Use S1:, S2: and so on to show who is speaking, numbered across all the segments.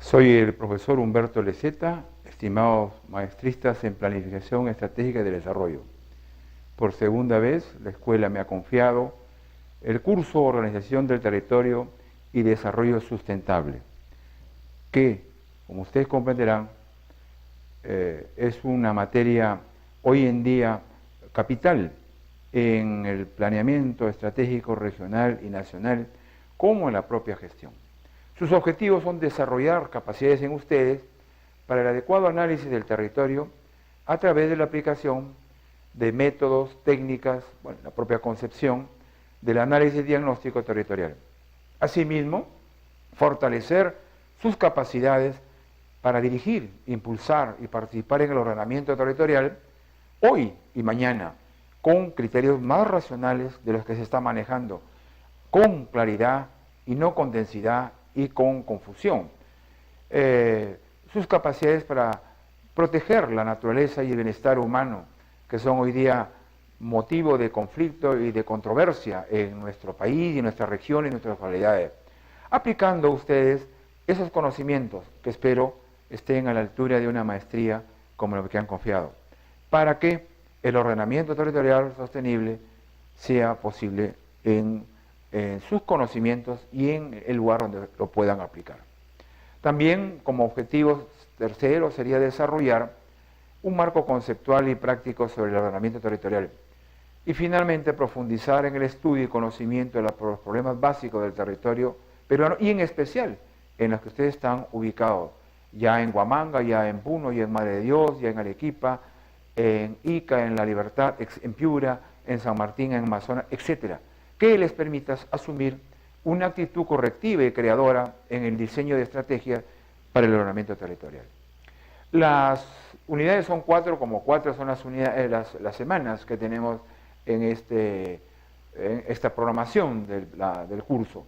S1: Soy el profesor Humberto Leceta, estimados maestristas en Planificación Estratégica del Desarrollo. Por segunda vez, la escuela me ha confiado el curso Organización del Territorio y Desarrollo Sustentable, que, como ustedes comprenderán, es una materia hoy en día capital en el planeamiento estratégico regional y nacional, como en la propia gestión. Sus objetivos son desarrollar capacidades en ustedes para el adecuado análisis del territorio a través de la aplicación de métodos, técnicas, la propia concepción del análisis diagnóstico territorial. Asimismo, fortalecer sus capacidades para dirigir, impulsar y participar en el ordenamiento territorial hoy y mañana, con criterios más racionales de los que se está manejando, con claridad y no con densidad y con confusión. Sus capacidades para proteger la naturaleza y el bienestar humano, que son hoy día motivo de conflicto y de controversia en nuestro país y en nuestra región y en nuestras localidades, aplicando ustedes esos conocimientos que espero estén a la altura de una maestría como la que han confiado, para que el ordenamiento territorial sostenible sea posible en sus conocimientos y en el lugar donde lo puedan aplicar. También como objetivo tercero sería desarrollar un marco conceptual y práctico sobre el ordenamiento territorial y finalmente profundizar en el estudio y conocimiento de los problemas básicos del territorio peruano y en especial en los que ustedes están ubicados, ya en Huamanga, ya en Puno, ya en Madre de Dios, ya en Arequipa, en Ica, en La Libertad, en Piura, en San Martín, en Amazonas, etcétera, que les permita asumir una actitud correctiva y creadora en el diseño de estrategias para el ordenamiento territorial. Las unidades son 4, como 4 son las unidades, las semanas que tenemos en esta programación del curso.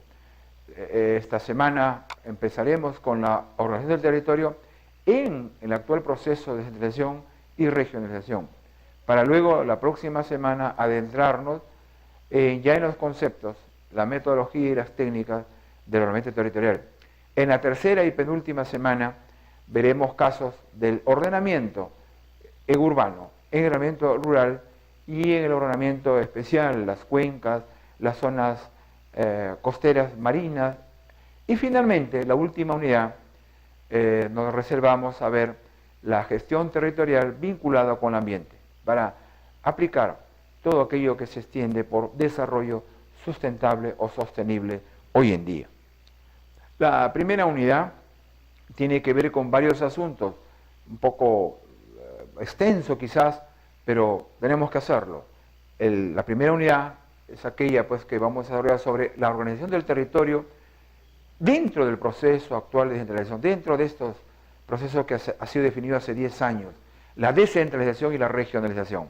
S1: Esta semana empezaremos con la organización del territorio en el actual proceso de descentralización y regionalización, para luego la próxima semana adentrarnos ya en los conceptos, la metodología y las técnicas del ordenamiento territorial. En la tercera y penúltima semana veremos casos del ordenamiento urbano, en el ordenamiento rural y en el ordenamiento especial, las cuencas, las zonas costeras, marinas, y finalmente la última unidad nos reservamos a ver la gestión territorial vinculada con el ambiente, para aplicar todo aquello que se extiende por desarrollo sustentable o sostenible hoy en día. La primera unidad tiene que ver con varios asuntos, un poco extenso quizás, pero tenemos que hacerlo. La primera unidad es aquella pues, que vamos a desarrollar sobre la organización del territorio dentro del proceso actual de descentralización, dentro de estos procesos que ha sido definido hace 10 años, la descentralización y la regionalización.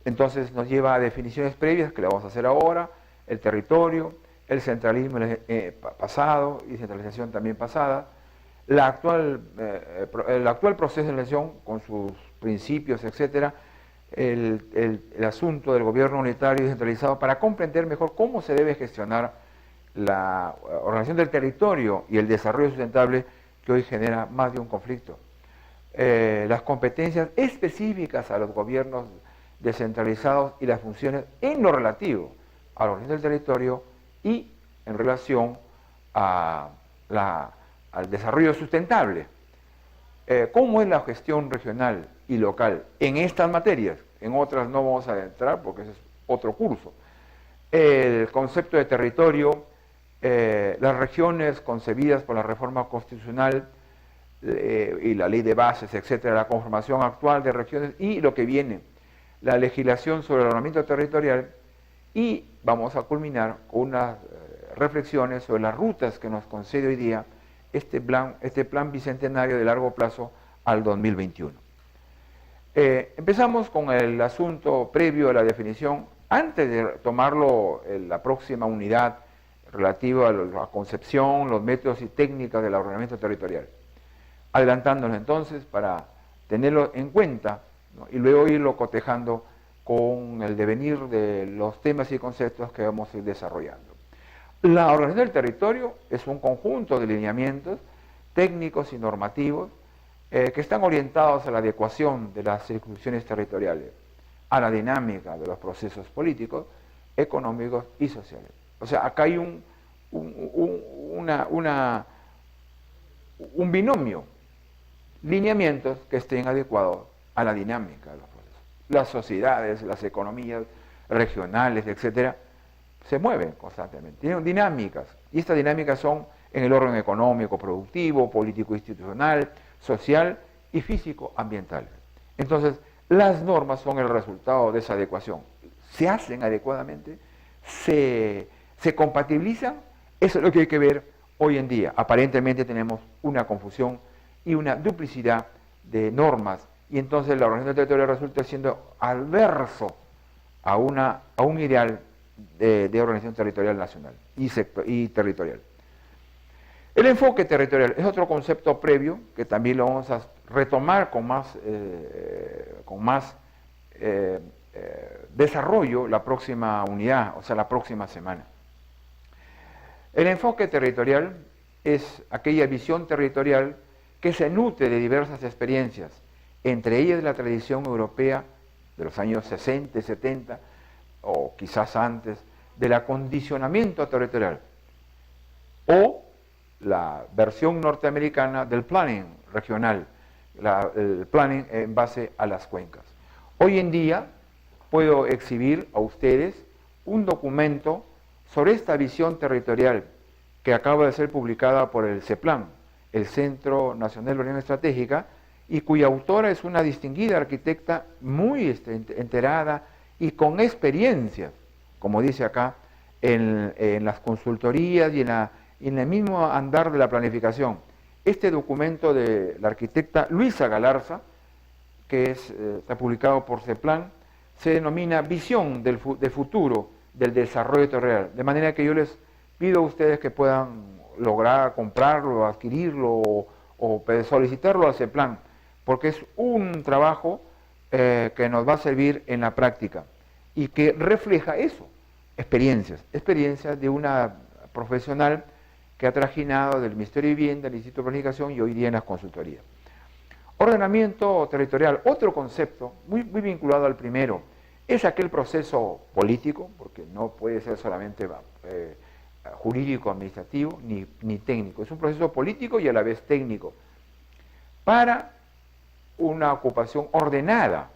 S1: Entonces nos lleva a definiciones previas, que le vamos a hacer ahora, el territorio, el centralismo pasado y centralización también pasada, el actual proceso de descentralización con sus principios, etcétera, el asunto del gobierno unitario y descentralizado para comprender mejor cómo se debe gestionar la organización del territorio y el desarrollo sustentable que hoy genera más de un conflicto. Las competencias específicas a los gobiernos descentralizados y las funciones en lo relativo a la organización del territorio y en relación al desarrollo sustentable. ¿Cómo es la gestión regional y local en estas materias? En otras no vamos a adentrar porque ese es otro curso. El concepto de territorio, las regiones concebidas por la reforma constitucional y la ley de bases, etcétera, la conformación actual de regiones y lo que viene, la legislación sobre el ordenamiento territorial, y vamos a culminar con unas reflexiones sobre las rutas que nos concede hoy día este plan bicentenario de largo plazo al 2021. Empezamos con el asunto previo a la definición, antes de tomarlo en la próxima unidad relativa a la concepción, los métodos y técnicas del ordenamiento territorial. Adelantándonos entonces para tenerlo en cuenta, ¿no? Y luego irlo cotejando con el devenir de los temas y conceptos que vamos a ir desarrollando. La organización del territorio es un conjunto de lineamientos técnicos y normativos que están orientados a la adecuación de las circunscripciones territoriales a la dinámica de los procesos políticos, económicos y sociales. O sea, acá hay un binomio, lineamientos que estén adecuados a la dinámica de los procesos. Las sociedades, las economías regionales, etcétera, se mueven constantemente, tienen dinámicas, y estas dinámicas son en el orden económico, productivo, político, institucional, social y físico, ambiental. Entonces, las normas son el resultado de esa adecuación. Se hacen adecuadamente, se compatibilizan, eso es lo que hay que ver hoy en día. Aparentemente tenemos una confusión y una duplicidad de normas, y entonces la organización territorial resulta siendo adverso a un ideal de organización territorial nacional y territorial. El enfoque territorial es otro concepto previo que también lo vamos a retomar con más desarrollo la próxima unidad, o sea, la próxima semana. El enfoque territorial es aquella visión territorial que se nutre de diversas experiencias, entre ellas la tradición europea de los años 60 y 70, o quizás antes, del acondicionamiento territorial, o la versión norteamericana del planning regional, el planning en base a las cuencas. Hoy en día puedo exhibir a ustedes un documento sobre esta visión territorial que acaba de ser publicada por el CEPLAN, el Centro Nacional de Planeación Estratégica, y cuya autora es una distinguida arquitecta muy enterada y con experiencia, como dice acá, en las consultorías y en el mismo andar de la planificación. Este documento de la arquitecta Luisa Galarza, que está publicado por CEPLAN, se denomina Visión de Futuro del Desarrollo Territorial, de manera que yo les pido a ustedes que puedan lograr comprarlo, adquirirlo o solicitarlo al CEPLAN, porque es un trabajo que nos va a servir en la práctica y que refleja eso, experiencias de una profesional que ha trajinado del Ministerio de Vivienda, del Instituto de Planificación y hoy día en las consultorías. Ordenamiento territorial, otro concepto muy vinculado al primero, es aquel proceso político, porque no puede ser solamente jurídico, administrativo, ni técnico, es un proceso político y a la vez técnico, para una ocupación ordenada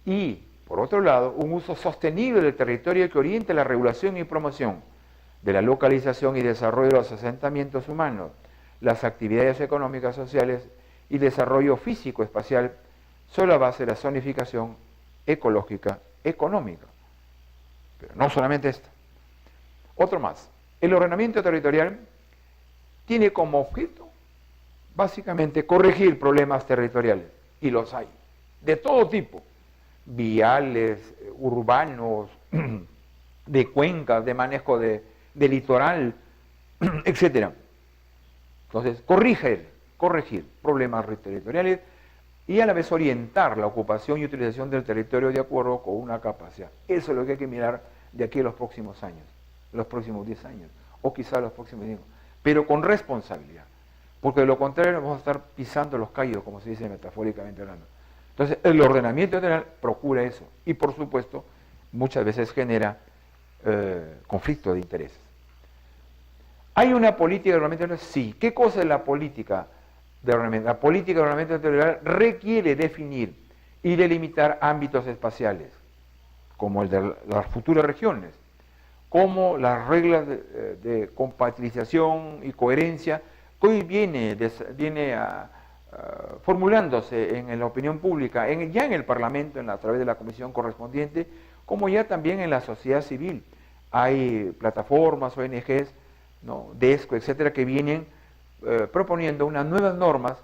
S1: y, por otro lado, un uso sostenible del territorio que oriente la regulación y promoción de la localización y desarrollo de los asentamientos humanos, las actividades económicas, sociales y desarrollo físico espacial sobre la base de la zonificación ecológica económica. Pero no solamente esto. Otro más. El ordenamiento territorial tiene como objeto básicamente corregir problemas territoriales, y los hay, de todo tipo, viales, urbanos, de cuencas, de manejo de litoral, etc. Entonces, corregir problemas territoriales y a la vez orientar la ocupación y utilización del territorio de acuerdo con una capacidad. Eso es lo que hay que mirar de aquí a los próximos años, los próximos 10 años, o quizá los próximos 10, pero con responsabilidad, porque de lo contrario vamos a estar pisando los callos, como se dice metafóricamente hablando. Entonces, el ordenamiento general procura eso, y por supuesto, muchas veces genera conflicto de intereses. ¿Hay una política de ordenamiento territorial? Sí. ¿Qué cosa es la política de ordenamiento? La política de ordenamiento territorial requiere definir y delimitar ámbitos espaciales, como el de las futuras regiones, como las reglas de compatibilización y coherencia que hoy viene formulándose en la opinión pública, ya en el Parlamento, a través de la comisión correspondiente, como ya también en la sociedad civil. Hay plataformas, ONGs, ¿no?, DESCO, etcétera, que vienen proponiendo unas nuevas normas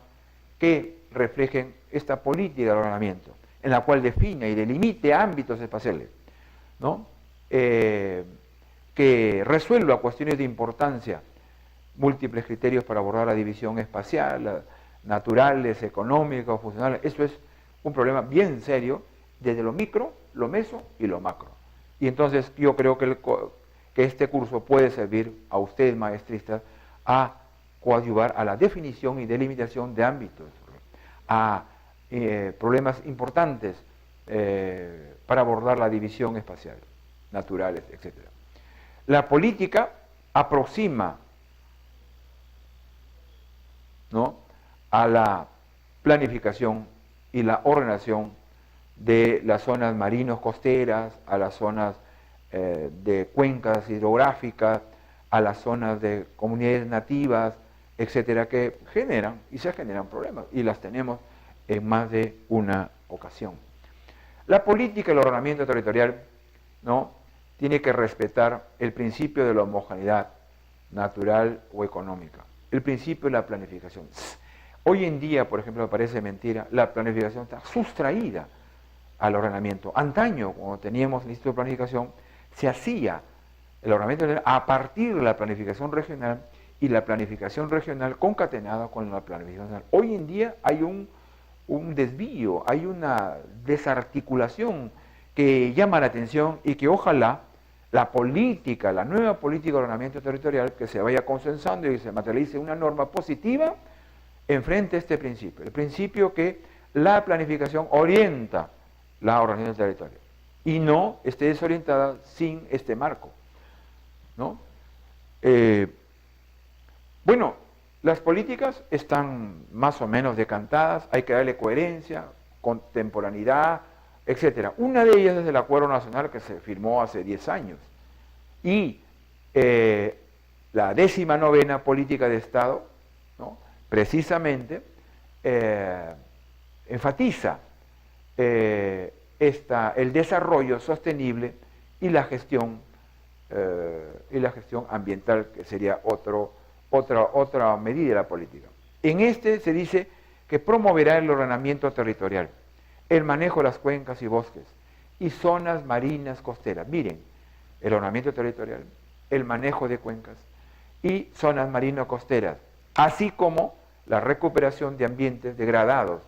S1: que reflejen esta política de ordenamiento, en la cual define y delimite ámbitos espaciales, ¿no?, que resuelva cuestiones de importancia, múltiples criterios para abordar la división espacial, naturales, económicos, funcionales. Eso es un problema bien serio, desde lo micro, lo meso y lo macro. Y entonces yo creo que este curso puede servir a ustedes, maestristas, a coadyuvar a la definición y delimitación de ámbitos, a problemas importantes para abordar la división espacial, naturales, etc. La política aproxima, ¿no?, a la planificación y la ordenación de las zonas marinos costeras, a las zonas de cuencas hidrográficas, a las zonas de comunidades nativas, etcétera, que generan y se generan problemas, y las tenemos en más de una ocasión. La política y el ordenamiento territorial, ¿no?, tiene que respetar el principio de la homogeneidad natural o económica, el principio de la planificación. Hoy en día, por ejemplo, me parece mentira, la planificación está sustraída al ordenamiento. Antaño, cuando teníamos el Instituto de Planificación, se hacía el ordenamiento a partir de la planificación regional y la planificación regional concatenada con la planificación nacional. Hoy en día hay un desvío, hay una desarticulación que llama la atención y que ojalá la política, la nueva política de ordenamiento territorial, que se vaya consensando y se materialice una norma positiva, enfrente a este principio, el principio que la planificación orienta la ordenación del territorio y no esté desorientada sin este marco, ¿no? Bueno, las políticas están más o menos decantadas, hay que darle coherencia, contemporaneidad, etc. Una de ellas es el Acuerdo Nacional que se firmó hace 10 años y la 19ª Política de Estado, ¿no?, precisamente enfatiza el desarrollo sostenible y la gestión ambiental, que sería otra medida de la política. En este se dice que promoverá el ordenamiento territorial, el manejo de las cuencas y bosques y zonas marinas costeras. Miren, el ordenamiento territorial, el manejo de cuencas y zonas marinas costeras, así como la recuperación de ambientes degradados,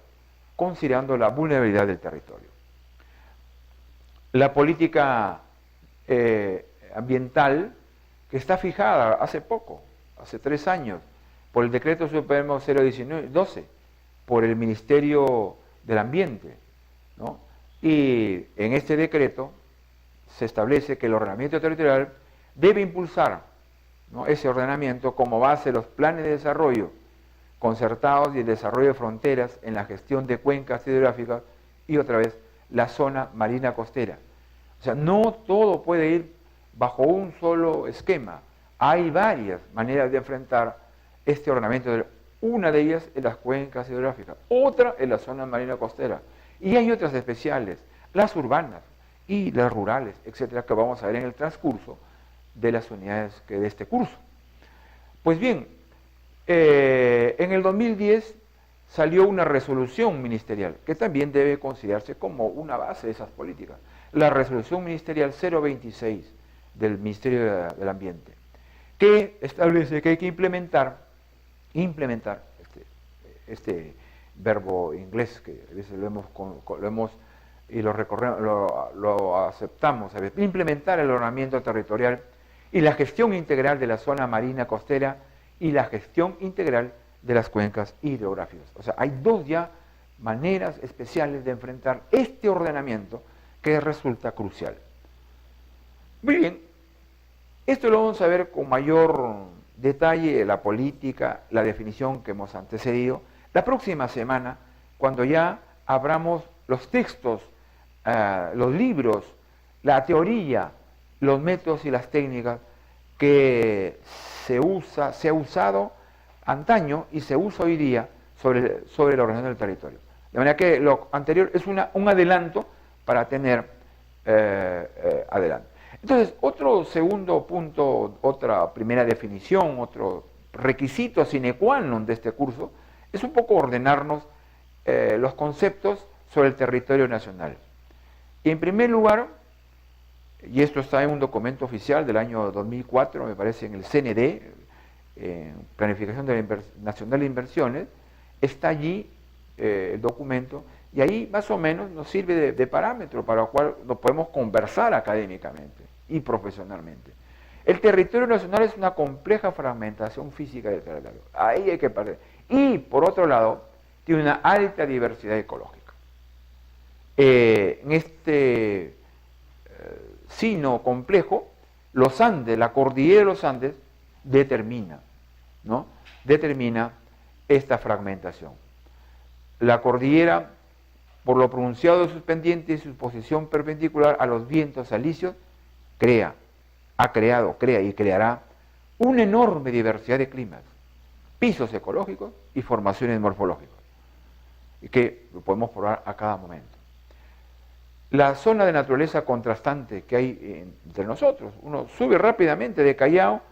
S1: considerando la vulnerabilidad del territorio. La política ambiental, que está fijada hace poco, hace 3 años, por el Decreto Supremo 019-12, por el Ministerio del Ambiente, ¿no? Y en este decreto se establece que el ordenamiento territorial debe impulsar, ¿no?, ese ordenamiento como base de los planes de desarrollo concertados y el desarrollo de fronteras en la gestión de cuencas hidrográficas y otra vez la zona marina costera. O sea, no todo puede ir bajo un solo esquema. Hay varias maneras de enfrentar este ordenamiento. Una de ellas es las cuencas hidrográficas, otra es la zona marina costera. Y hay otras especiales, las urbanas y las rurales, etcétera, que vamos a ver en el transcurso de las unidades de este curso. Pues bien, en el 2010 salió una resolución ministerial que también debe considerarse como una base de esas políticas. La resolución ministerial 026 del Ministerio del Ambiente, que establece que hay que implementar este verbo inglés que a veces lo aceptamos, a veces, implementar el ordenamiento territorial y la gestión integral de la zona marina costera y la gestión integral de las cuencas hidrográficas. O sea, hay 2 ya maneras especiales de enfrentar este ordenamiento que resulta crucial. Muy bien, esto lo vamos a ver con mayor detalle, la política, la definición que hemos antecedido, la próxima semana, cuando ya abramos los textos, los libros, la teoría, los métodos y las técnicas que se ha usado antaño y se usa hoy día sobre la ordenación del territorio. De manera que lo anterior es un adelanto para tener adelante. Entonces, otro segundo punto, otra primera definición, otro requisito sine qua non de este curso, es un poco ordenarnos los conceptos sobre el territorio nacional. Y en primer lugar, y esto está en un documento oficial del año 2004, me parece, en el CND, Planificación Nacional de Inversiones, está allí el documento, y ahí más o menos nos sirve de parámetro para el cual lo podemos conversar académicamente y profesionalmente. El territorio nacional es una compleja fragmentación física del territorio. Ahí hay que perder. Y, por otro lado, tiene una alta diversidad ecológica. En este sino complejo, los Andes, la cordillera de los Andes, determina esta fragmentación. La cordillera, por lo pronunciado de sus pendientes y su posición perpendicular a los vientos alisios, crea y creará una enorme diversidad de climas, pisos ecológicos y formaciones morfológicas, que lo podemos probar a cada momento. La zona de naturaleza contrastante que hay entre nosotros, uno sube rápidamente de Callao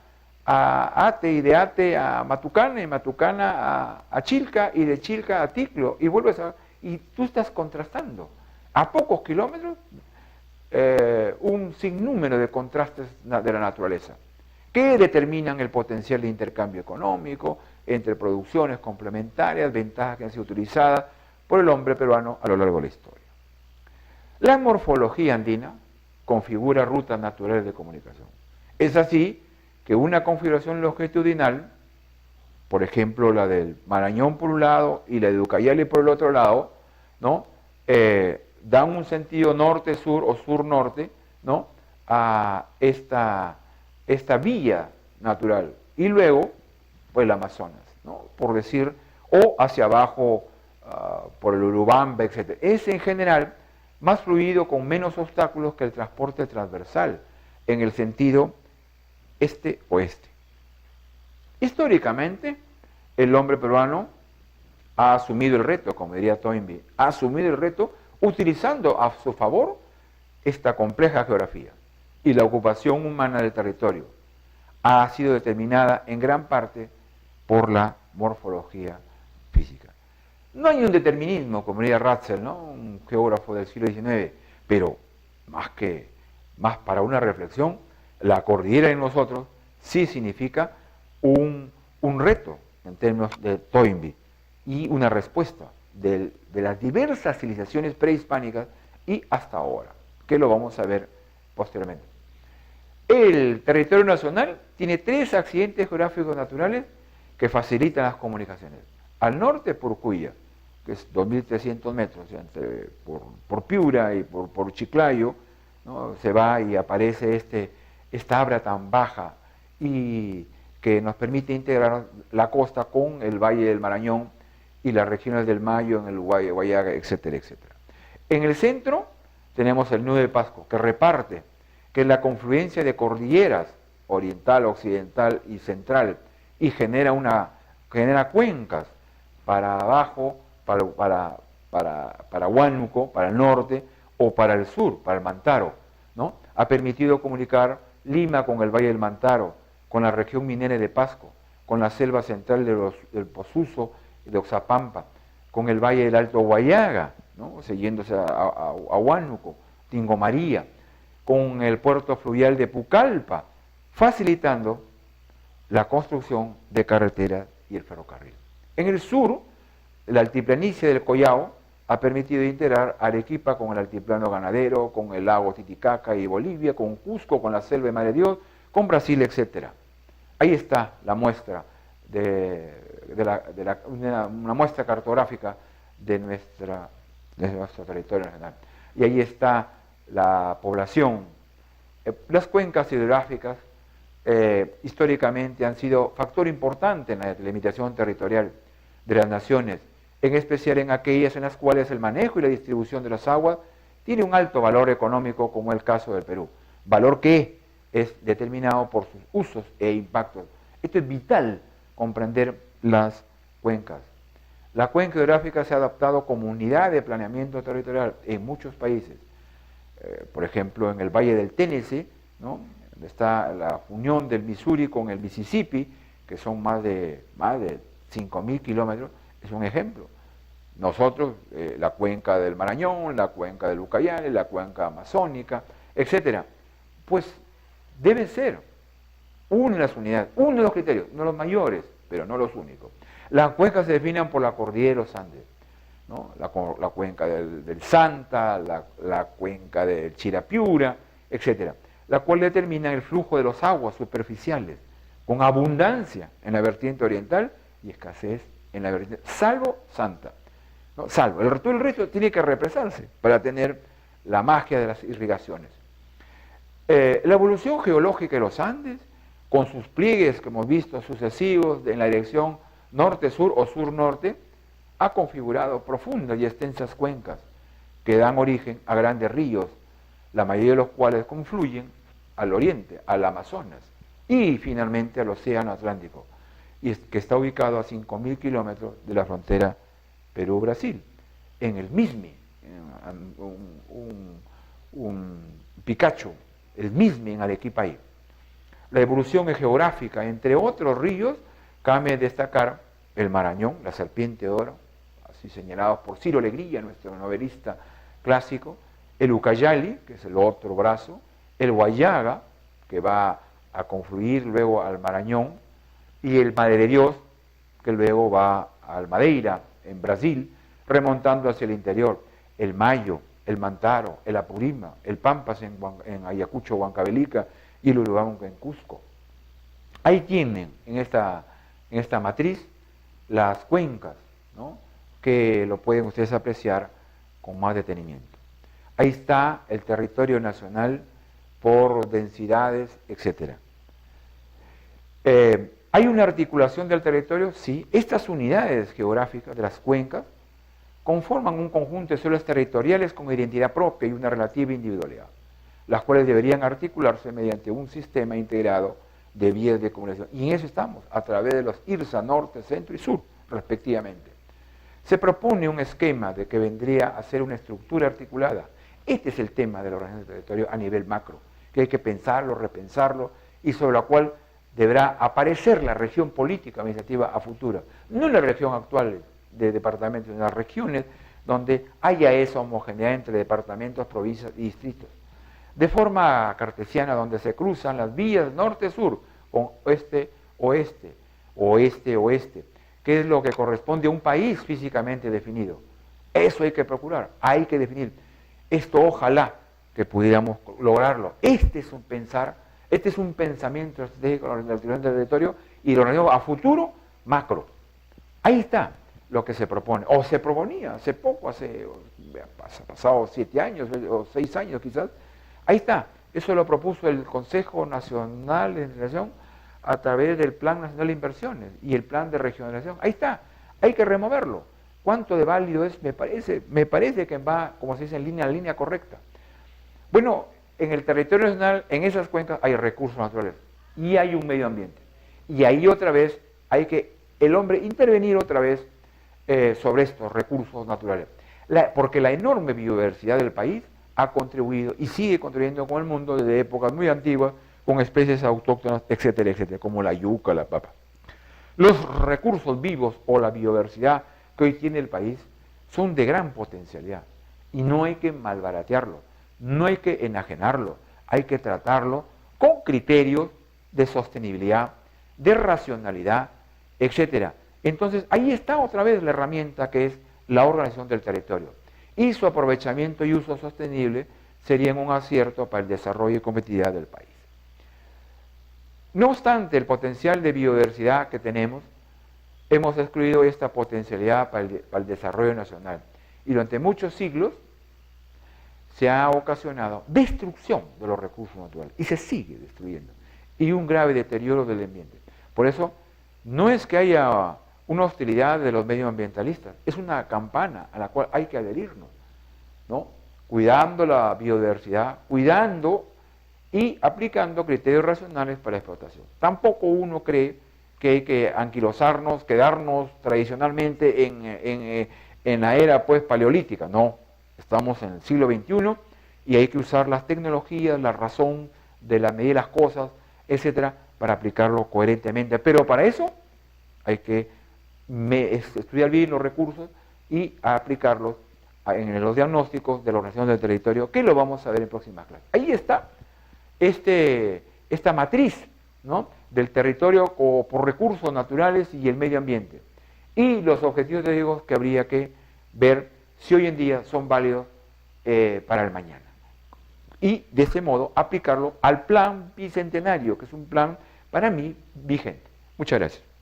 S1: a Ate, y de Ate a Matucana, y Matucana a Chilca, y de Chilca a Ticlo, y vuelves y tú estás contrastando a pocos kilómetros un sinnúmero de contrastes de la naturaleza que determinan el potencial de intercambio económico entre producciones complementarias, ventajas que han sido utilizadas por el hombre peruano a lo largo de la historia. La morfología andina configura rutas naturales de comunicación. Es así que una configuración longitudinal, por ejemplo la del Marañón por un lado y la de Ucayali por el otro lado, ¿no? Dan un sentido norte-sur o sur-norte, ¿no? A esta vía natural. Y luego, pues el Amazonas, ¿no? Por decir, o hacia abajo por el Urubamba, etc. Es en general más fluido, con menos obstáculos que el transporte transversal, en el sentido este-oeste. Históricamente, el hombre peruano ha asumido el reto, como diría Toynbee, ha asumido el reto utilizando a su favor esta compleja geografía, y la ocupación humana del territorio ha sido determinada en gran parte por la morfología física. No hay un determinismo, como diría Ratzel, ¿no? Un geógrafo del siglo XIX, pero más para una reflexión, la cordillera en nosotros sí significa un reto en términos de Toynbee y una respuesta de las diversas civilizaciones prehispánicas y hasta ahora, que lo vamos a ver posteriormente. El territorio nacional tiene 3 accidentes geográficos naturales que facilitan las comunicaciones. Al norte, por Cuya, que es 2.300 metros, por Piura y por Chiclayo, ¿no? Se va y aparece esta abra tan baja y que nos permite integrar la costa con el Valle del Marañón y las regiones del Mayo en el Guayaga, etcétera, etcétera. En el centro tenemos el nudo de Pasco, que es la confluencia de cordilleras oriental, occidental y central, y genera cuencas para abajo, para Huánuco, para el norte, o para el sur, para el Mantaro, ¿no? Ha permitido comunicar Lima con el Valle del Mantaro, con la región minera de Pasco, con la selva central del Posuso, de Oxapampa, con el Valle del Alto Guayaga, ¿no? Siguiéndose a Huánuco, Tingo María, con el puerto fluvial de Pucallpa, facilitando la construcción de carreteras y el ferrocarril. En el sur, la altiplanicie del Collao ha permitido integrar Arequipa con el altiplano ganadero, con el lago Titicaca y Bolivia, con Cusco, con la selva de Madre Dios, con Brasil, etc. Ahí está la muestra una muestra cartográfica de nuestro territorio nacional. Y ahí está la población. Las cuencas hidrográficas históricamente han sido factor importante en la delimitación territorial de las naciones, en especial en aquellas en las cuales el manejo y la distribución de las aguas tiene un alto valor económico, como el caso del Perú, valor que es determinado por sus usos e impactos. Esto es vital, comprender las cuencas. La cuenca hidrográfica se ha adaptado como unidad de planeamiento territorial en muchos países. Por ejemplo, en el Valle del Tennessee, ¿no? Donde está la unión del Missouri con el Mississippi, que son más de 5.000 kilómetros, es un ejemplo. Nosotros, la cuenca del Marañón, la cuenca del Ucayali, la cuenca amazónica, etcétera, pues deben ser una de las unidades, uno de los criterios, no los mayores, pero no los únicos. Las cuencas se definen por la cordillera de los Andes, ¿no? La cuenca del Santa, la cuenca del Chirapiura, etc. la cual determina el flujo de los aguas superficiales, con abundancia en la vertiente oriental y escasez en la vertiente, salvo Santa. ¿No? Salvo, todo el resto tiene que represarse para tener la magia de las irrigaciones. La evolución geológica de los Andes, con sus pliegues que hemos visto sucesivos en la dirección norte-sur o sur-norte, ha configurado profundas y extensas cuencas que dan origen a grandes ríos, la mayoría de los cuales confluyen al oriente, al Amazonas, y finalmente al Océano Atlántico, y que está ubicado a 5.000 kilómetros de la frontera Perú-Brasil, en el Mismi, un Picacho, el Mismi en Arequipa ahí. La evolución geográfica, entre otros ríos, cabe destacar el Marañón, la serpiente de oro, así señalados por Ciro Legrilla, nuestro novelista clásico, el Ucayali, que es el otro brazo, el Huallaga, que va a confluir luego al Marañón, y el Madre de Dios, que luego va al Madeira, en Brasil, remontando hacia el interior, el Mayo, el Mantaro, el Apurima, el Pampas en Ayacucho, Huancavelica, y el Urubamba en Cusco. Ahí tienen, en esta matriz, las cuencas, ¿no?, que lo pueden ustedes apreciar con más detenimiento. Ahí está el territorio nacional por densidades, etc. ¿Hay una articulación del territorio? Sí. Estas unidades geográficas de las cuencas conforman un conjunto de células territoriales con identidad propia y una relativa individualidad, las cuales deberían articularse mediante un sistema integrado de vías de comunicación. Y en eso estamos, a través de los IRSA norte, centro y sur, respectivamente. Se propone un esquema de que vendría a ser una estructura articulada. Este es el tema de la organización del territorio a nivel macro, que hay que pensarlo, repensarlo, y sobre la cual deberá aparecer la región política administrativa a futuro. No la región actual de departamentos, sino las regiones donde haya esa homogeneidad entre departamentos, provincias y distritos. De forma cartesiana, donde se cruzan las vías norte-sur con oeste-oeste, oeste-oeste, que es lo que corresponde a un país físicamente definido. Eso hay que procurar, hay que definir. Esto ojalá que pudiéramos lograrlo. Este es un pensamiento estratégico de la organización del territorio y lo organizamos a futuro macro. Ahí está lo que se propone, o se proponía hace poco, pasado 7 años o 6 años quizás. Ahí está, eso lo propuso el Consejo Nacional de Integración a través del Plan Nacional de Inversiones y el Plan de Regionalización. Ahí está, hay que removerlo. ¿Cuánto de válido es? Me parece que va, como se dice, en línea correcta. Bueno, en el territorio nacional, en esas cuencas hay recursos naturales y hay un medio ambiente. Y ahí otra vez hay que el hombre intervenir otra vez sobre estos recursos naturales. Porque la enorme biodiversidad del país ha contribuido y sigue contribuyendo con el mundo desde épocas muy antiguas, con especies autóctonas, etcétera, etcétera, como la yuca, la papa. Los recursos vivos o la biodiversidad que hoy tiene el país son de gran potencialidad y no hay que malbaratearlo, no hay que enajenarlo, hay que tratarlo con criterios de sostenibilidad, de racionalidad, etcétera. Entonces, ahí está otra vez la herramienta que es la organización del territorio. Y su aprovechamiento y uso sostenible serían un acierto para el desarrollo y competitividad del país. No obstante el potencial de biodiversidad que tenemos, hemos excluido esta potencialidad para el desarrollo nacional. Y durante muchos siglos se ha ocasionado destrucción de los recursos naturales y se sigue destruyendo. Y un grave deterioro del ambiente. Por eso, no es que haya una hostilidad de los medioambientalistas, es una campana a la cual hay que adherirnos, ¿no? Cuidando la biodiversidad, cuidando y aplicando criterios racionales para la explotación. Tampoco uno cree que hay que anquilosarnos, quedarnos tradicionalmente en la era pues paleolítica, no, estamos en el siglo XXI y hay que usar las tecnologías, la razón de la medida de las cosas, etcétera, para aplicarlo coherentemente, pero para eso hay que estudiar bien los recursos y aplicarlos en los diagnósticos de la organización del territorio, que lo vamos a ver en próximas clases. Ahí está esta matriz, ¿no?, del territorio por recursos naturales y el medio ambiente. Y los objetivos estratégicos que habría que ver si hoy en día son válidos para el mañana. y de ese modo aplicarlo al plan bicentenario, que es un plan para mí vigente. Muchas gracias.